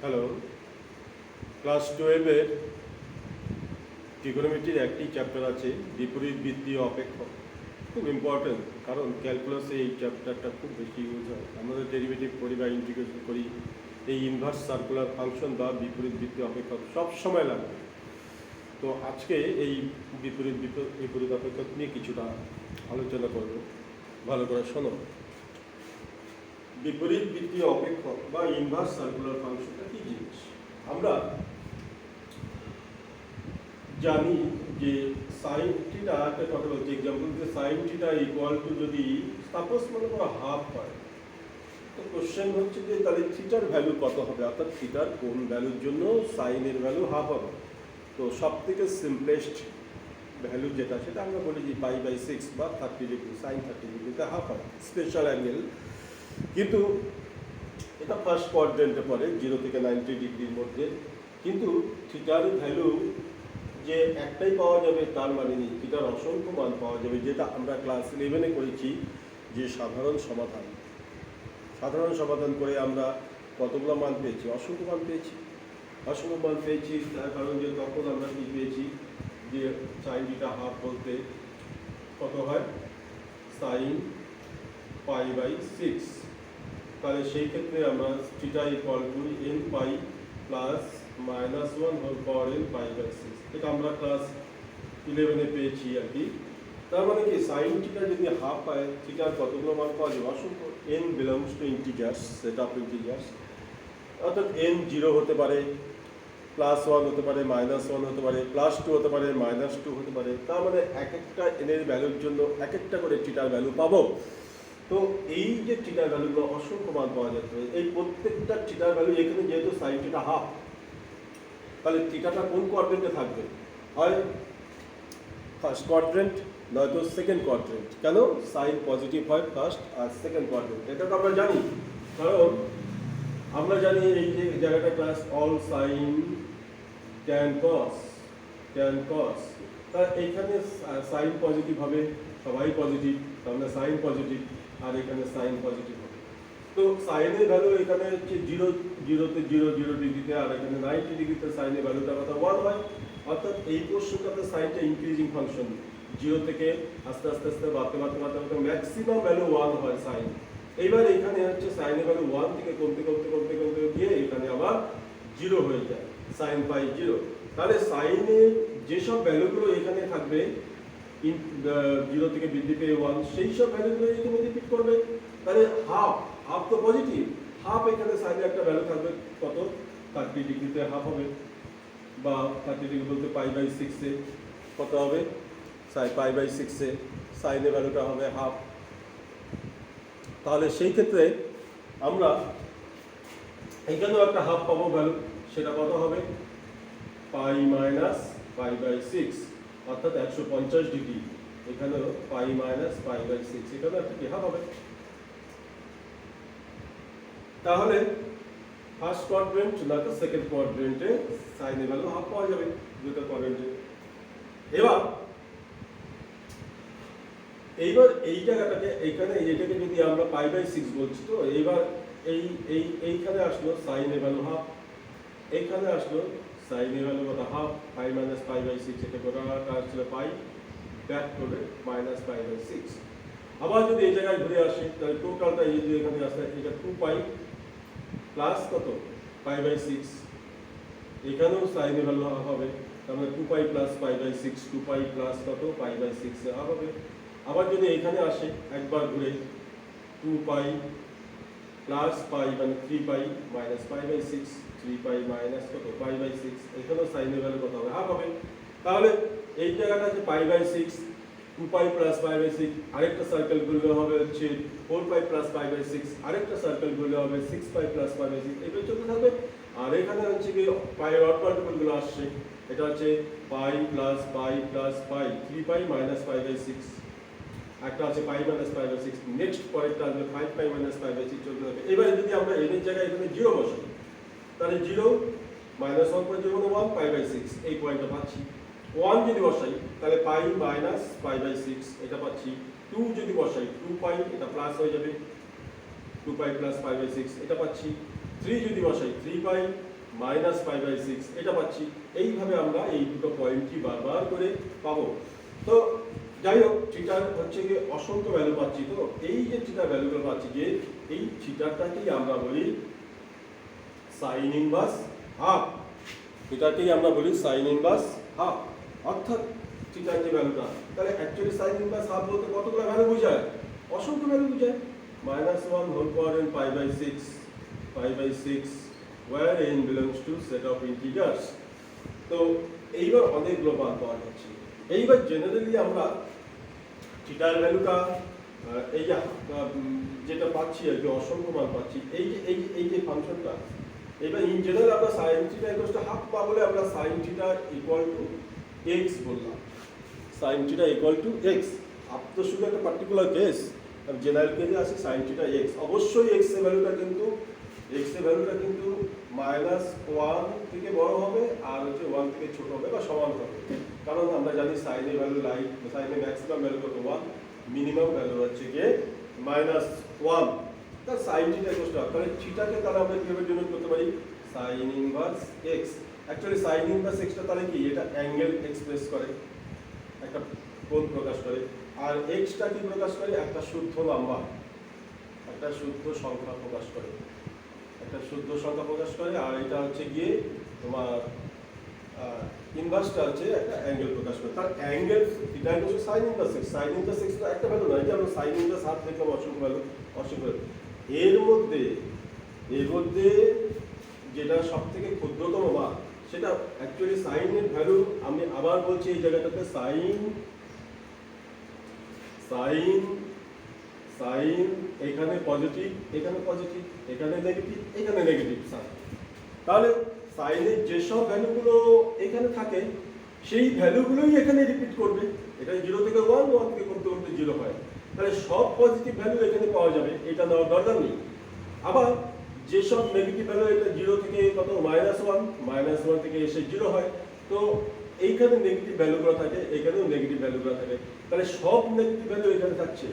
Hello, class 12-এর ট্রিগোনোমেট্রির একটি chapter আছে বিপরীত বৃত্তীয় অপেক্ষক। খুব ইম্পর্টেন্ট, কারণ ক্যালকুলাসে এই চ্যাপ্টারটা খুব বেশি ইউজ হয়। আমাদের ডেরিভেটিভ করি বা ইন্টিগ্রেশন করি, এই ইনভার্স সার্কুলার ফাংশন বা বিপরীত বৃত্তীয় অপেক্ষক সব সময় লাগবে। তো আজকে এই বিপরীত অপেক্ষক নিয়ে কিছুটা আলোচনা করব, ভালো করে শোনো। বিপরীত বৃত্তীয় অপেক্ষক বা ইনভার্স সার্কুলার ফাংশনটা কি জিনিস? আমরা জানি যে সাইন থিটা, একটা কথা বলছি এক্সাম্পল, যে সাইন থিটা ইকুয়াল টু যদি সাপোজ মনে করো হাফ হয়, তো কোশ্চেন হচ্ছে যে তাহলে থিটার ভ্যালু কত হবে, অর্থাৎ থিটার কোন ভ্যালুর জন্য সাইনের ভ্যালু হাফ হবে। তো সব থেকে সিম্পলেস্ট ভ্যালু যেটা, সেটা আমরা বলি যে π/6 বা 30 ডিগ্রি, সাইন 30 ডিগ্রিতে হাফ হয়, স্পেশাল অ্যাঙ্গেল। কিন্তু এটা ফার্স্ট কোয়াড্রেন্টে পড়ে 0 থেকে 90 ডিগ্রির মধ্যে। কিন্তু থিটার ভ্যালু যে একটাই পাওয়া যাবে তার মানে নেই, থিটার অসংখ্য মান পাওয়া যাবে, যেটা আমরা ক্লাস 11-এ করেছি যে সাধারণ সমাধান করে আমরা কতগুলো মান পেয়েছি, অসংখ্য মান পেয়েছি। তার কারণ যে তখন আমরা কি পেয়েছি, যে সাইন থিটা হাফ বলতে কত হয়, সাইন π/6। তাহলে সেই ক্ষেত্রে আমরা theta equal to n π plus -1 whole power n π/6, এটা আমরা ক্লাস 11-এ পেয়েছি আর কি। তার মানে কি, সাইন থিটা যদি হাফ পায়, থিটার কতগুলো মান পাওয়া যাবে, অসংখ্য। n belongs to integers, set of integers, অর্থাৎ n 0 হতে পারে, +1 হতে পারে, -1 হতে পারে, +2 হতে পারে, -2 হতে পারে। তার মানে এক একটা n এর ভ্যালুর জন্য এক একটা করে থিটার ভ্যালু পাবো। তো এই যে থিটার ভ্যালুগুলো অসংখ্য মান পাওয়া যাচ্ছে, এই প্রত্যেকটা থিটার ভ্যালু এখানে যেহেতু সাইন থিটা হাফ, তাহলে থিটাটা কোন কোয়াড্রেন্টে থাকবে, হয় ফার্স্ট কোয়াড্রেন্ট নয়তো সেকেন্ড কোয়াড্রেন্ট। কেন? সাইন পজিটিভ হয় ফার্স্ট আর সেকেন্ড কোয়াড্রেন্ট, এটা তো আমরা জানি। কারণ আমরা জানি এই যে জায়গাটা ক্লাস অল সাইন ট্যান কস, তা এইখানে সাইন পজিটিভ হবে, সবাই পজিটিভ, তার মানে সাইন পজিটিভ, আর এখানে সাইন পজিটিভ হবে। তো সাইনের ভ্যালু এখানে হচ্ছে 0 ডিগ্রিতে, আর এখানে 90 ডিগ্রিতে সাইনের ভ্যালুটা কথা 1 হয়। অর্থাৎ এই প্রশ্নটাতে সাইনটা ইনক্রিজিং ফাংশন, 0 থেকে আস্তে আস্তে বাড়তে ম্যাক্সিমাম ভ্যালু 1 হয় সাইন। এইবার এখানে হচ্ছে সাইনের ভ্যালু 1 থেকে কমতে গিয়ে এখানে আবার 0 হয়ে যায়, সাইন পাই 0। তাহলে সাইনের যেসব ভ্যালুগুলো এখানে থাকবে 0 থেকে বৃদ্ধি পেয়ে 1, সেই সব ভ্যালুগুলো এখানে রিপিট করবে। তাহলে হাফ তো পজিটিভ, হাফ এখানে সাইনে একটা ভ্যালু থাকবে কত, 30 ডিগ্রিতে হাফ হবে, বা 30 ডিগ্রি বলতে π/6-এ কত হবে, π/6-এ সাইনের ভ্যালুটা হবে হাফ। তাহলে সেই ক্ষেত্রে আমরা এখানেও একটা হাফ পাবো ভ্যালু, সেটা কত হবে, π - π/6, অর্থাৎ 150 ডিগ্রি। এখানেও π - π/6, এখানে একটা কি হাফ হবে। তাহলে ফার্স্ট কোয়াড্রেন্ট নয়তো সেকেন্ড কোয়াড্রেন্টে সাইনের ভ্যালু হাফ পাওয়া যাবে, দুটো কোয়াড্রেন্টে। এইবার এই জায়গাটাকে, এইখানে এটাকে যদি আমরা π/6 বলছি, তো এইবার এইখানে আসলো সাইনের ভ্যালু হাফ, এইখানে আসলো সাইনের ভ্যালু কত, হাফ, π - π/6, এটা কতটা আসছিল পাই, ব্যাক করবে -π/6। আবার যদি এই জায়গায় ঘুরে আসে, তাহলে টোটালটা এই যে এখানে আসলে এটা 2π প্লাস কত, π/6, এখানেও সাইনের ভ্যালু হাফ হবে, তার মানে 2π প্লাস π/6, 2π প্লাস কত, π/6 হাফ হবে। আবার যদি এখানে আসে একবার ঘুরে, 2π প্লাস π মানে 3π মাইনাস π/6, 3π মাইনাস কত, π/6, এখানেও সাইনের ভ্যালু কত হবে, হাফ হবে। তাহলে এই জায়গাটা যে π/6, 2π প্লাস π/6, আরেকটা সার্কেল ঘুরলে হবে হচ্ছে 4π প্লাস π/6, আরেকটা সার্কেল ঘুরলে হবে 6π প্লাস π/6, এইভাবে চলতে থাকবে। আর এখানে হচ্ছে কি পাইয়ের অড পার্টিকেলগুলো আসছে, এটা হচ্ছে π প্লাস π প্লাস π, 3π মাইনাস π/6, একটা আছে π মাইনাস π/6, নেক্সট পরেরটা আসবে 5π মাইনাস π/6, চলতে থাকবে। এবারে যদি আমরা n এর জায়গায় এখানে 0 বসাই, তাহলে 0 -1 পয়েন্ট 1 π/6, এই পয়েন্টটা পাচ্ছি। 1 যদি বসাই তাহলে π মাইনাস π/6, এটা পাচ্ছি। 2 যদি বসাই 2π, এটা প্লাস হয়ে যাবে, 2π প্লাস π/6, এটা পাচ্ছি। 3 যদি বসাই 3π মাইনাস পাই বাই সিক্স এটা পাচ্ছি। এইভাবে আমরা এই দুটো পয়েন্টই বারবার করে পাবো। তো যাই হোক, থিটার হচ্ছে গিয়ে অসংখ্য ভ্যালু পাচ্ছি। তো এই যে থিটার ভ্যালুগুলো পাচ্ছি, যে এই থিটাটাকেই আমরা বলি সাইন ইনভার্স হাফ। থিটাকেই আমরা বলি সাইন ইনভার্স হাফ, অর্থাৎ থিটার যে ভ্যালুটা, তাহলে অ্যাকচুয়ালি সাইন ইনভার্স হাফ বলতে কতগুলো ভ্যালু বোঝায়? অসংখ্য ভ্যালু বোঝায়। -1 whole power n pi by six where n belongs to set of integers। তো এইবার অনেকগুলো মান পাওয়া যাচ্ছে। এইবার জেনারেলি আমরা থিটার ভ্যালুটা এই যে যেটা পাচ্ছি আর কি, অসংখ্য মান পাচ্ছি, এই যে ফাংশনটা, এবার ইন জেনারেল আমরা sine theta equal to half পা বলে আমরা sine theta equal to x বললাম। Sine theta equal to x. আপ তো শুধু একটা পার্টিকুলার কেস, জেনারেল কেসে আছে সাইন থিটা এক্স। অবশ্যই এক্স এর ভ্যালুটা কিন্তু -1 থেকে বড় হবে আর হচ্ছে 1 থেকে ছোট হবে বা সমান হবে। কারণ আমরা জানি সাইনের ভ্যালু সাইনের ম্যাক্সিমাম ভ্যালু কত 1, মিনিমাম ভ্যালু হচ্ছে গিয়ে -1। তার সাইন থিটা ইকুয়াল টু, তাহলে থিটাকে তাহলে আমরা কিভাবে ডিনোট করতে পারি? Sign inverse x. Actually sign inverse extra তাহলে কি? এটা অ্যাঙ্গেল এক্সপ্রেস করে, একটা কোণ প্রকাশ করে। আর এক্সটা কি প্রকাশ করে? একটা শুদ্ধ নাম্বার, একটা শুদ্ধ সংখ্যা প্রকাশ করে, আর এটা হচ্ছে গিয়ে তোমার ইনভার্সটা হচ্ছে একটা অ্যাঙ্গেল প্রকাশ করে। তার angle theta equal two sign inverse x. Sign inverse x তো একটা ভ্যালু নয় যে আমরা সাইন ইনভার্স হাফ দেখলাম, অসংখ্য ভ্যালু। এর মধ্যে যেটা সব থেকে ক্ষুদ্রতম মান, সেটা অ্যাকচুয়ালি সাইনের ভ্যালু। আমি আবার বলছি এই জায়গাটাতে সাইন এখানে পজিটিভ, এখানে নেগেটিভ, এখানে নেগেটিভ সাইন। তাহলে সাইনের যেসব ভ্যালুগুলো এখানে থাকে সেই ভ্যালুগুলোই এখানে রিপিট করবে। এটা 0 থেকে 1 থেকে করতে করতে 0 হয়। তাহলে সব পজিটিভ ভ্যালু এখানে পাওয়া যাবে, এটা নেওয়ার দরকার নেই। আবার যেসব নেগেটিভ ভ্যালু, এটা 0 থেকে কত -1 থেকে এসে 0 হয়, তো এইখানে নেগেটিভ ভ্যালুগুলো থাকে, এখানেও নেগেটিভ ভ্যালুগুলো থাকে। তাহলে সব নেগেটিভ ভ্যালু এখানে থাকছে,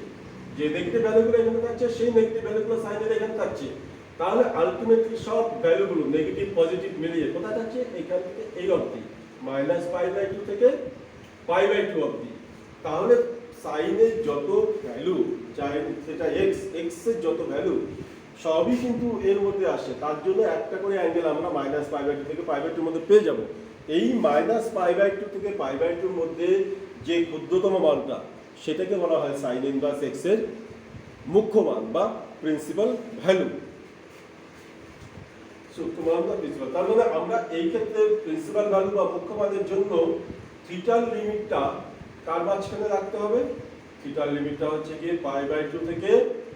যে নেগেটিভ ভ্যালুগুলো এখানে থাকছে সেই নেগেটিভ ভ্যালুগুলো সাইনের এখানে থাকছে। তাহলে আলটিমেটলি সব ভ্যালুগুলো নেগেটিভ পজিটিভ মিলিয়ে কোথায় থাকছে? এখান থেকে এই অবধি, -π/2 থেকে π/2 অবধি। তাহলে সাইনের যত ভ্যালু, চাই সেটা এক্স এর যত ভ্যালু, সবই কিন্তু এর মধ্যে আসে। তার জন্য একটা করে অ্যাঙ্গেল আমরা -π/2 থেকে π/2 মধ্যে পেয়ে যাব। এই -π/2 থেকে π/2 মধ্যে যে ক্ষুদ্রতম মানটা, সেটাকে বলা হয় সাইন ইনভার্স এক্স এর মুখ্য মান বা প্রিন্সিপাল ভ্যালু। তার মানে আমরা এই ক্ষেত্রে প্রিন্সিপাল ভ্যালু বা মুখ্য মানের জন্য থিটার লিমিটটা কার মাঝখানে রাখতে হবে? থিটার লিমিটটা হচ্ছে গিয়ে π/2 থেকে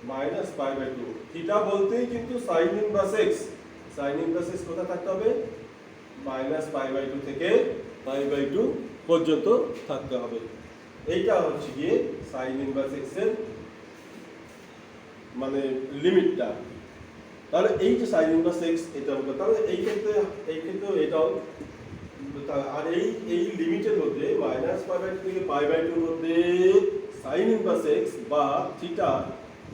-π/2। থিটা বলতেই কিন্তু sign inverse x. Sign inverse x কোথায় থাকতে হবে? -π/2 থেকে π/2 পর্যন্ত থাকতে হবে। এইটা হচ্ছে গিয়ে সাইন ইনভার্স এক্স এর মানে লিমিটটা। তাহলে এই যে সাইন ইনভার্স এক্স, এটা তাহলে এই ক্ষেত্রে এটাও। আর এই লিমিটের মধ্যে -π/2 থেকে π/2 এর মধ্যে সাইন ইনভার্স এক্স বা থিটা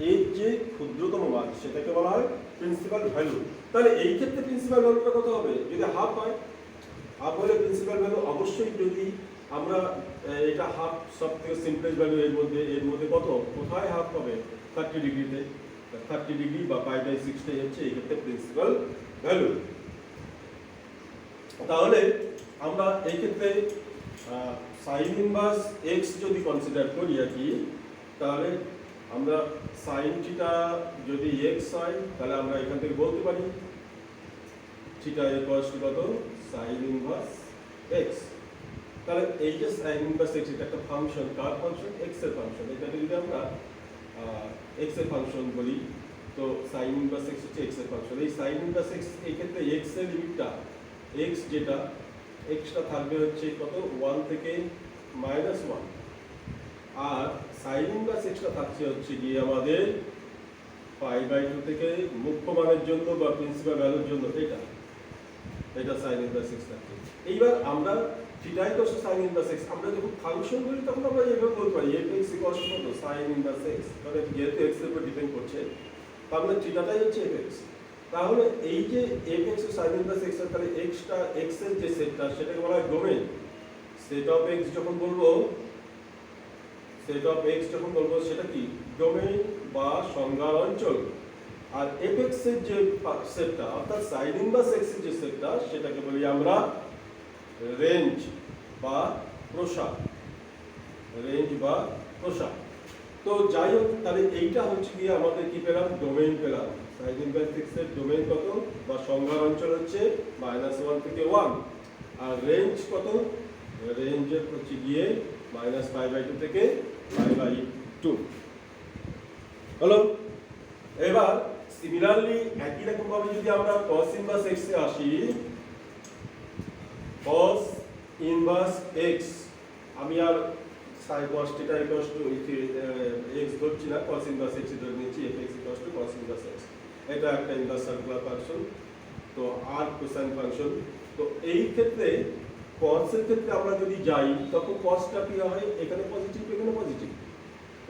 এর যে ক্ষুদ্রতম মান, সেটাকে বলা হয় প্রিন্সিপাল ভ্যালু। তাহলে এই ক্ষেত্রে প্রিন্সিপাল ভ্যালুটা কত হবে? যদি হাফ হয়, হাফ হলে প্রিন্সিপাল ভ্যালু অবশ্যই, যদি আমরা এটা হাফ সব থেকে সিম্পলেস্ট ভ্যালু, এর মধ্যে কোথায় হাফ হবে? 30 ডিগ্রিতে। 30 ডিগ্রি বা π/6টাই হচ্ছে এই ক্ষেত্রে প্রিন্সিপাল ভ্যালু। তাহলে আমরা এই ক্ষেত্রে সাইন ইনভার্স এক্স যদি কনসিডার করি আর কি, তাহলে আমরা সাইন থিটা যদি এক্স হয়, তাহলে আমরা এখান থেকে বলতে পারি থিটা ইকুয়ালস টু কত? Sign inverse x. তাহলে এই যে সাইন ইনভার্স এক্স, এটা একটা ফাংশন, কার ফাংশন? এক্স এর ফাংশন। এটাকে যদি আমরা এক্স এর ফাংশন বলি, তো সাইন ইনভার্স এক্স হচ্ছে এক্স এর ফাংশন। এই সাইন ইনভার্স এক্স, এই ক্ষেত্রে এক্স এর লিমিটটা, এক্সটা থাকবে হচ্ছে কত? 1 থেকে -1। আর সাইন ইনভার্স এক্সটা থাকছে হচ্ছে গিয়ে আমাদের π/2 থেকে মুখ্য মানের জন্য বা প্রিন্সিপাল ভ্যালুর জন্য। এটা সাইন ইনভার্স এক্স থাকছে। এইবার আমরা theta equals to sign inverse x, আমরা যখন ফাংশন বলি তখন আমরা এইভাবে বলতে পারি f(x) ইকুয়ালস টু কত? Sign inverse x. কারণ যেহেতু এক্স এর উপর ডিপেন্ড করছে, তার মানে থিটাটাই হচ্ছে f(x). তাহলে এই যে f(x) ও sin ইনভার্স x এর, তাহলে x এর যে সেটটা সেটাকে বলা হয় ডোমেইন। সেট অফ x যখন বলবো, সেট অফ x যখন বলবো সেটা কি ডোমেইন বা সংজ্ঞার অঞ্চল। আর f(x) এর যে সেটটা অর্থাৎ sin ইনভার্স x এর যে সেটটা সেটাকে বলি আমরা রেঞ্জ বা প্রসার, রেঞ্জ বা প্রসার। তো যাই হোক, তাহলে এইটা হচ্ছে গিয়ে আমাদের কি পেলাম, ডোমেইন পেলাম। sin ইনভার্স x এর ডোমেইন কত বা সংজ্ঞার অঞ্চল হচ্ছে -1 থেকে 1, আর রেঞ্জ কত, রেঞ্জের হচ্ছে গিয়ে -π/2 থেকে π/2 হলো। এবার সিমিলারলি একই রকম ভাবে যদি আমরা cos ইনভার্স x এ আসি, cos ইনভার্স x, আমি আর sin cos θ x ধরছি না, cos ইনভার্স x ধরে নিচ্ছি, f(x) cos ইনভার্স x। এটা একটা ইনভার্স সার্কুলার ফাংশন, তো আর কোসাইন ফাংশন। তো এই ক্ষেত্রে cos এর ক্ষেত্রে আমরা যদি যাই তখন cosটা কি হয়, এখানে পজিটিভ এখানে পজিটিভ,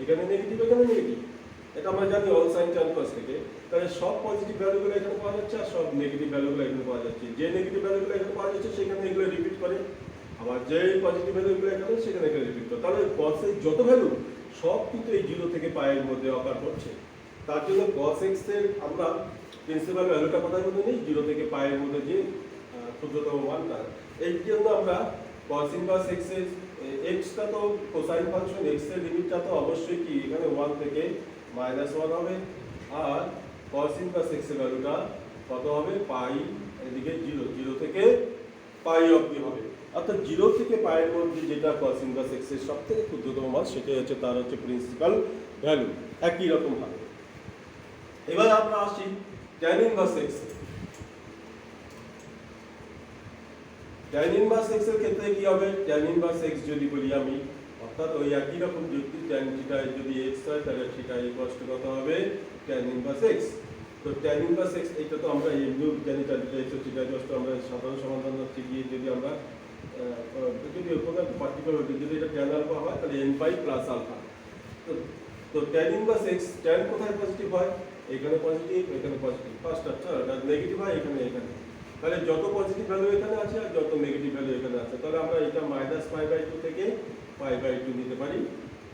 এখানে নেগেটিভ এখানে নেগেটিভ, এটা আমরা জানি অল সাইন tan cos থেকে। তাহলে সব পজিটিভ ভ্যালুগুলো এখানে পাওয়া যাচ্ছে আর সব নেগেটিভ ভ্যালুগুলো এখানে পাওয়া যাচ্ছে। যে নেগেটিভ ভ্যালুগুলো এখানে পাওয়া যাচ্ছে সেখানে এগুলো রিপিট করে, আবার যে পজিটিভ ভ্যালুগুলো এখানে সেখানে এখানে রিপিট করে। তাহলে cos এর যত ভ্যালু সব কিন্তু এই 0 থেকে π এর মধ্যে অকার করছে। তার জন্য cos x এর আমরা প্রিন্সিপাল ভ্যালুটা কোথায় মধ্যে নেই, 0 থেকে π এর মধ্যে যে ক্ষুদ্রতম মানটা। এই জন্য আমরা cos ইনভার্স x এর x টা তো কোসাইন ফাংশন, x এর লিমিটটা তো অবশ্যই কি এখানে 1 থেকে -1 হবে, আর cos ইনভার্স x এর ভ্যালুটা কত হবে, π এদিকে 0 থেকে π অবধি হবে। অর্থাৎ 0 থেকে π এর মধ্যে যেটা cos ইনভার্স x এর সবথেকে ক্ষুদ্রতম মান সেটাই হচ্ছে তার হচ্ছে প্রিন্সিপাল ভ্যালু। একই রকম ভাবে এবার আমরা আসি tan inverse x। tan inverse x এর ক্ষেত্রে কি হবে, tan ইনভার্স x যদি বলি আমি, অর্থাৎ ওই একই রকম যুক্তি, tan θ যদি x হয় তাহলে θ কত হবে tan ইনভার্স x। তো tan ইনভার্স x এটা তো আমরা এমনিও জানি, tan θ x θ আমরা সাধারণ সমাধান হচ্ছে গিয়ে যদি আমরা যদি কোনো পার্টিকুলার যদি এটা tan আলফা হয় তাহলে n π প্লাস আলফা। তো tan ইনভার্স x, tan কোথায় পজিটিভ হয়, এখানে পজিটিভ এখানে পজিটিভ, ফার্স্ট আচ্ছা নেগেটিভ হয় এখানে এখানে, তাহলে যত পজিটিভ ভ্যালু এখানে আছে আর যত নেগেটিভ ভ্যালু এখানে আছে, তাহলে আমরা এটা -π/2 থেকে π/2 নিতে পারি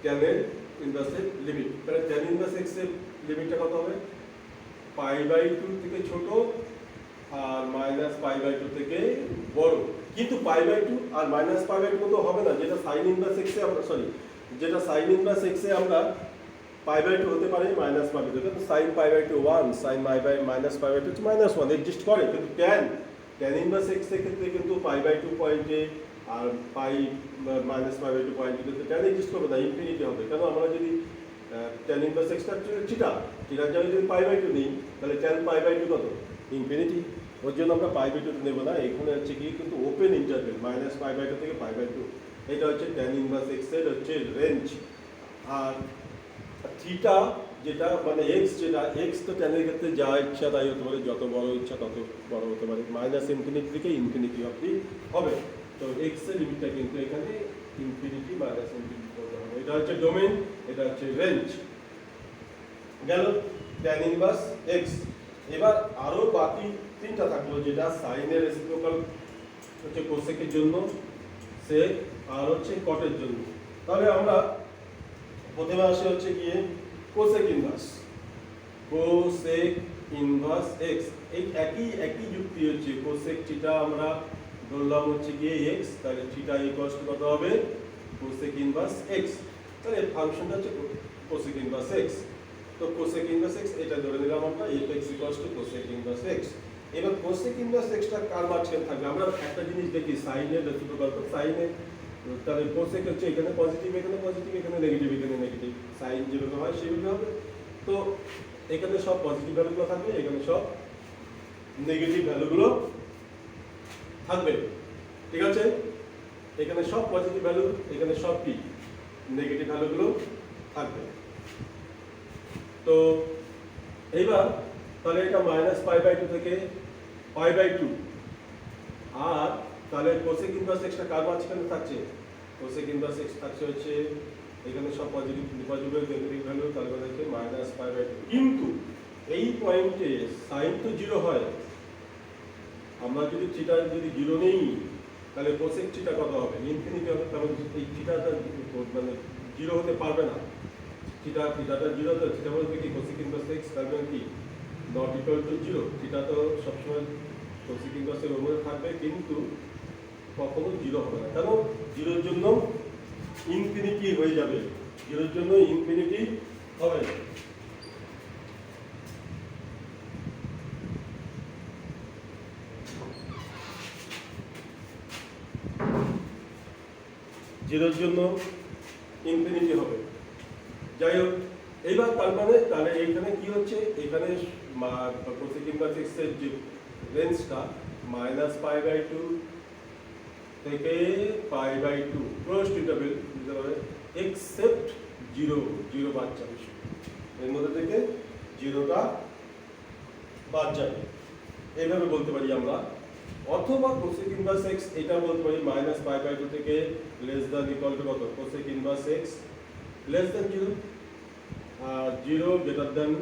tan এর ইনভার্সের লিমিট। তাহলে tan ইনভার্স x এর লিমিটটা কত হবে, π/2 থেকে ছোট আর -π/2 থেকে বড়। কিন্তু π/2 আর -π/2 তো হবে না, যেটা sin ইনভার্স x এ আমরা যেটা sin ইনভার্স x এ আমরা π/2 হতে পারে -π/2, কিন্তু sin π/2 1, sin -π/2 -1 এক্সিস্ট করে। কিন্তু tan ইনভার্স x এর ক্ষেত্রে কিন্তু π/2 পয়েন্টে আর -π/2 পয়েন্টে কিন্তু tan এক্সিস্ট করবে না, ইনফিনিটি হবে। কেন, আমরা যদি tan ইনভার্স x টা থিটার জায়গায় যদি π/2 নিই তাহলে tan π/2 কত, ইনফিনিটি। ওর জন্য আমরা π/2 নেব না, এখানে হচ্ছে কি কিন্তু ওপেন ইন্টারভেল -π/2 থেকে π/2, এটা হচ্ছে tan ইনভার্স x এর হচ্ছে রেঞ্জ। আর থিটা যেটা মানে x, যেটা x তো tan এর ক্ষেত্রে যা ইচ্ছা তাই হতে পারে, যত বড় ইচ্ছা তত বড় হতে পারে, ∞ থেকে ইনফিনিটি অবধি হবে। তো x এর লিমিটটা কিন্তু এখানে ইনফিনিটি ∞ করতে হবে। এটা হচ্ছে ডোমেইন, এটা হচ্ছে রেঞ্জ। গেল tan ইনভার্স x। এবার আরো বাকি তিনটা থাকলো, যেটা sin এর রেসিপ্রোকাল হচ্ছে কোসেক এর জন্য, sec আর হচ্ছে cot এর জন্য। তাহলে আমরা প্রথমে আসে হচ্ছে গিয়ে কোসেক ইনভার্স, x। এই একই যুক্তি হচ্ছে কোসেক থিটা আমরা ধরলাম হচ্ছে গিয়ে x, তাহলে থিটা কত হবে কোসেক ইনভার্স x। তাহলে ফাংশনটা হচ্ছে কোসেক ইনভার্স x। তো কোসেক ইনভার্স x এটা ধরে নিলাম আমরা, f(x) কোসেক ইনভার্স x। এবার কোসেক ইনভার্স x টা কার মাঝখানে থাকবে, আমরা একটা জিনিস দেখি সাইন এর রেসিপ্রোকাল, তো সাইন এর তাহলে কোসেক হচ্ছে এখানে পজিটিভ এখানে পজিটিভ এখানে নেগেটিভ এখানে নেগেটিভ, সাইন যেভাবে হয় সেভাবে হবে। তো এখানে সব পজিটিভ ভ্যালুগুলো থাকবে, এখানে সব নেগেটিভ ভ্যালুগুলো থাকবে, ঠিক আছে। এখানে সব পজিটিভ ভ্যালু, এখানে সব কি নেগেটিভ ভ্যালুগুলো থাকবে। তো এইবার তাহলে এটা -π/2 থেকে π/2, আর তাহলে কোসেক ইনভার্স x টা কার মাঝখানে থাকছে, কোসেক ইনভার্স x থাকছে হচ্ছে এখানে সব পজিটিভ নেগেটিভ ভ্যালু, তাহলে হচ্ছে -π/2। কিন্তু এই পয়েন্টে সাইন তো জিরো হয়, আমরা যদি থিটা যদি জিরো নেই তাহলে কোসেক থিটা কত হবে? ইনফিনিটি হবে, কারণ এই থিটাটা মানে জিরো হতে পারবে না। থিটাটা জিরো, তো থিটা বলতে কি কোসেক ইনভার্স এক্স, তার মানে কি not equal to zero. Theta তো সবসময় কোসেক ইনভার্সের উপরে থাকবে, কিন্তু কখনো জিরো হবে না। কেন? জিরোর জন্য ইনফিনিটি হয়ে যাবে, জিরোর জন্য ইনফিনিটি হবে। জিরোর জন্য ইনফিনিটি হবে। যাই হোক, এইবার তার মানে তাহলে এইখানে কি হচ্ছে, এখানে কোসেক ইনভার্স এক্স এর যে রেঞ্জটা -π/2 থেকে π/2 ক্লোজ টু ইন্টারভেল দিতে পারে, এক্সেপ্ট জিরো, জিরো বাদ যাবে, এর মধ্যে থেকে জিরোটা বাদ যাবে, এইভাবে বলতে পারি আমরা। অথবা কোসেক ইনভার্স এক্স এটা বলতে পারি -π/2 থেকে লেস দ্যান ইকুয়াল টু কত, cosec inverse x less than zero, আর zero greater than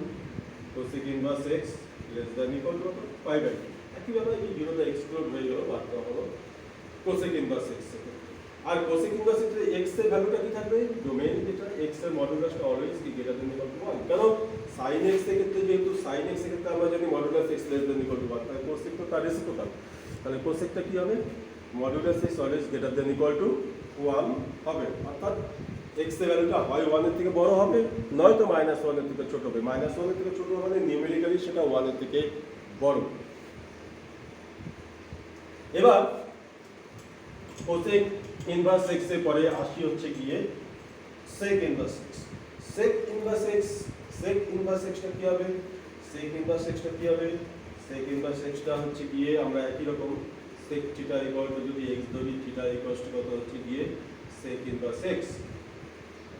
cosec inverse x less than equal to কত, π/2। একইভাবে এই জিরোটা এক্সক্লুড হয়ে গেল, বাদ দেওয়া হলো কোসেক ইনভার্স এক্স থেকে। আর কোসেক ইনভার্স এক্স এর ভ্যালুটা কি থাকবে? ডোমেইন যেটা এক্স এর মডুলাসটা অলওয়েজ কি গ্রেটার দ্যান ইকুয়াল টু 1, কারণ sin x এর ক্ষেত্রে, যেহেতু sin x এর ক্ষেত্রে আমরা জানি modulus x less than equal two 1, তাহলে কোসেক তো তার রেসিপ্রোকাল, তাহলে কোসেকটা কি হবে? Modulus x always greater than equal two 1 হবে, অর্থাৎ x এর ভ্যালুটা হয় 1 এর থেকে বড় হবে, নয়তো -1 এর থেকে ছোট হবে। -1 এর থেকে ছোট মানে নিউমেরিক্যালি সেটা 1 এর থেকে বড়। এবার কোসেক ইনভার্স এক্স এর পরে আসি হচ্ছে গিয়ে sec inverse x. Sec inverse এক্সটা কি হবে? সেক ইনভার্স এক্সটা হচ্ছে গিয়ে আমরা একই রকম সেক থিটা ইকুয়াল টু যদি এক্স ধরি, থিটা ইকুয়াল টু কত হচ্ছে গিয়ে সেক ইনভার্স এক্স।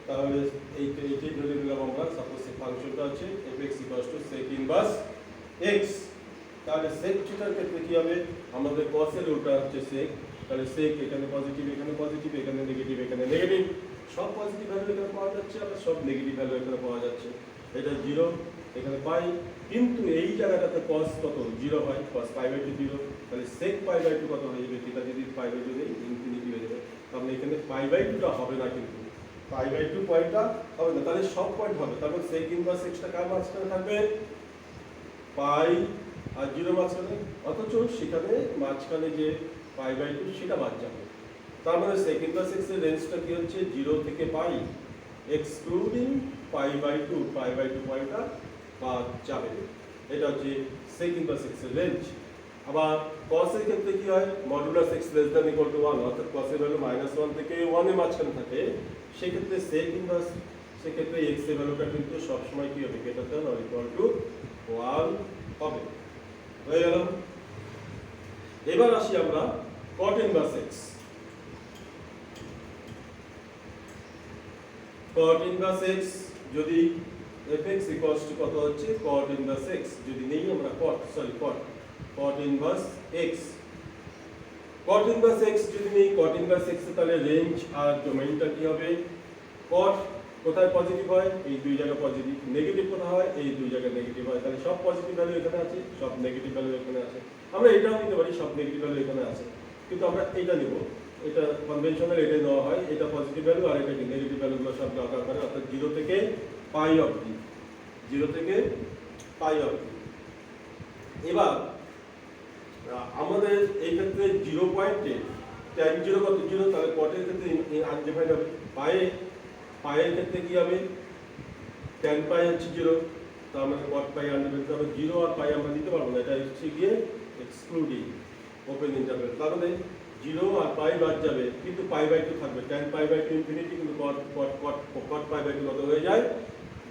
তাহলে এইটাই ধরে নিলাম আমরা, সাপোজ এই ফাংশনটা হচ্ছে fx equal to sec inverse x. তাহলে সেক থিটার ক্ষেত্রে কি হবে? আমাদের cos এর উল্টা হচ্ছে সেক, তাহলে সেক এখানে পজিটিভ, এখানে পজিটিভ, এখানে নেগেটিভ, এখানে নেগেটিভ, সব পজিটিভ ভ্যালু এখানে পাওয়া যাচ্ছে, আর সব নেগেটিভ ভ্যালু এখানে পাওয়া যাচ্ছে। এটা জিরো, এখানে পাই, কিন্তু এই জায়গাটাতে cos কত জিরো হয়, cos π/2 জিরো, তাহলে sec π/2 কত হয়ে যাবে? থিটা যদি π/2 নেই, ইনফিনিটি হয়ে যাবে, তাহলে এখানে π/2টা হবে না, কিন্তু π/2 পয়েন্টটা হবে না, তাহলে সব পয়েন্ট হবে। তারপর sec ইনভার্স এক্সটা কার মাঝখানে থাকবে? পাই আর জিরো মাঝখানে, অথচ সেখানে মাঝখানে যে π/2 সেটা বাদ যাবে। তার মানে sec ইনভার্স এক্স এর রেঞ্জটা কি হচ্ছে? 0 থেকে পাই, এক্সক্লুডিং π/2 পয়েন্টটা বাদ যাবে। এটা হচ্ছে sec ইনভার্স এক্স এর রেঞ্জ। আবার cos এর ক্ষেত্রে কি হয়? Modulus x less than equal two 1, অর্থাৎ cos এর ভ্যালু -1 থেকে 1 এর মাঝখানে থাকে, সেই ক্ষেত্রে sec ইনভার্স, সেক্ষেত্রে x এর ভ্যালুটা কিন্তু সবসময় কি হবে? Greater than or equal to 1 হবে। হয়ে গেল। এবার আসি আমরা cot inverse x। cot inverse x যদি fx ইকুয়ালস টু কত হচ্ছে? cot ইনভার্স x যদি নেই আমরা cot inverse x, cot inverse x যদি নেই, cot ইনভার্স x এর তাহলে রেঞ্জ আর ডোমেইনটা কি হবে? cot কোথায় পজিটিভ হয়? এই দুই জায়গা পজিটিভ। নেগেটিভ কোথায় হয়? এই দুই জায়গা নেগেটিভ হয়। তাহলে সব পজিটিভ ভ্যালু এখানে আছে, সব নেগেটিভ ভ্যালু এখানে আছে। আমরা এটাও নিতে পারি, সব নেগেটিভ ভ্যালু এখানে আছে, কিন্তু আমরা এটা নিব, এটা কনভেনশনাল, এটা নেওয়া হয়, এটা পজিটিভ ভ্যালু আর এটা নেগেটিভ ভ্যালুগুলো সব দরকার করে, অর্থাৎ 0 থেকে পাই অবধি, 0 থেকে পাই অবধি। এবার আমাদের এই ক্ষেত্রে 0 পয়েন্টে tan 0 কত? 0, তাহলে কটের ক্ষেত্রে আনডিফাইন্ড হবে। পায়ের ক্ষেত্রে কি হবে? tan পাই হচ্ছে 0, তার মানে cot পাই আনডিফাইন্ড হবে। 0 আর পাই আমরা দিতে পারবো না, এটা হচ্ছে গিয়ে এক্সক্লুডিং ওপেন ইন্টারভ্যাল, তাহলে 0 আর পাই বাদ যাবে, কিন্তু π/2 থাকবে। tan π/2 ইনফিনিটি, কিন্তু cot π/2 কত হয়ে যায়?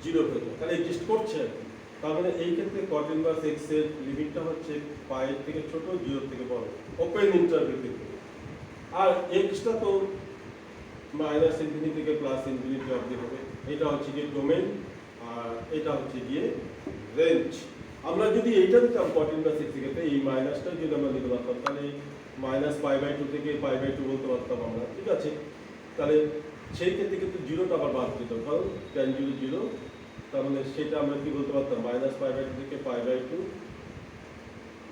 0 হয়ে যায়, তাহলে এক্সিস্ট করছে আর কি। তার মানে এই ক্ষেত্রে cot ইনভার্স x এর লিমিটটা হচ্ছে পায়ের থেকে ছোট, 0 থেকে বড়, ওপেন ইন্টারভ্যাল থেকে। আর এক্সটা তো -ইনফিনিটি থেকে +ইনফিনিটি অবধি হবে। এটা হচ্ছে গিয়ে ডোমেইন, আর এটা হচ্ছে গিয়ে রেঞ্জ। আমরা যদি এইটা দিতাম cot ইনভার্স x এর ক্ষেত্রে, এই মাইনাসটা যদি আমরা নিতে পারতাম, তাহলে -π/2 থেকে π/2 বলতে পারতাম আমরা, ঠিক আছে? তাহলে সেই ক্ষেত্রে কিন্তু 0টা আবার বাদ দিতাম, কারণ tan 0 0, তার মানে সেটা আমরা কি বলতে পারতাম, মাইনাস পাই বাই টু থেকে পাই বাই টু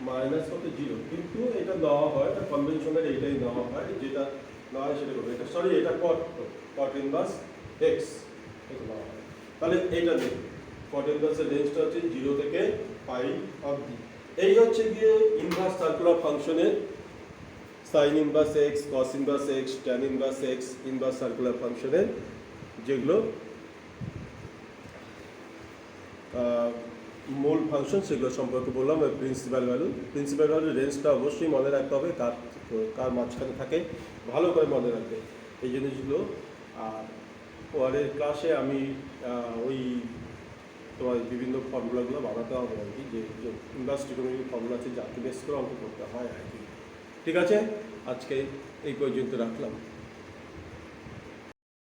মাইনাস কত 0, কিন্তু এটা নেওয়া হয়, এটা কনভেনশনের এইটাই নেওয়া হয়, যেটা নেওয়া হয় সেটা করবে, এটা সরি এটা কট ইনভার্স এক্স এটা নেওয়া হয়। তাহলে এইটা দেখুন কট ইনভার্সের রেঞ্জটা হচ্ছে 0 থেকে পাই অবধি। এই হচ্ছে গিয়ে ইনভার্স সার্কুলার ফাংশনের sign inverse x, cos inverse x, tan inverse x, inverse circular ফাংশনের যেগুলো মূল ফাংশন সেগুলো সম্পর্কে বললাম। প্রিন্সিপাল ভ্যালুর রেঞ্জটা অবশ্যই মনে রাখতে হবে, কার মাঝখানে থাকে ভালো করে মনে রাখবে এই জিনিসগুলো। আর পরের ক্লাসে আমি ওই তোমার বিভিন্ন ফর্মুলাগুলো বানাতে হবে আর কি, যে ইনভার্স ট্রিগোনোমেট্রিক ফর্মুলা আছে যাকে বেস করে অঙ্ক করতে হয় আর কি। ঠিক আছে, আজকে এই পর্যন্ত রাখলাম।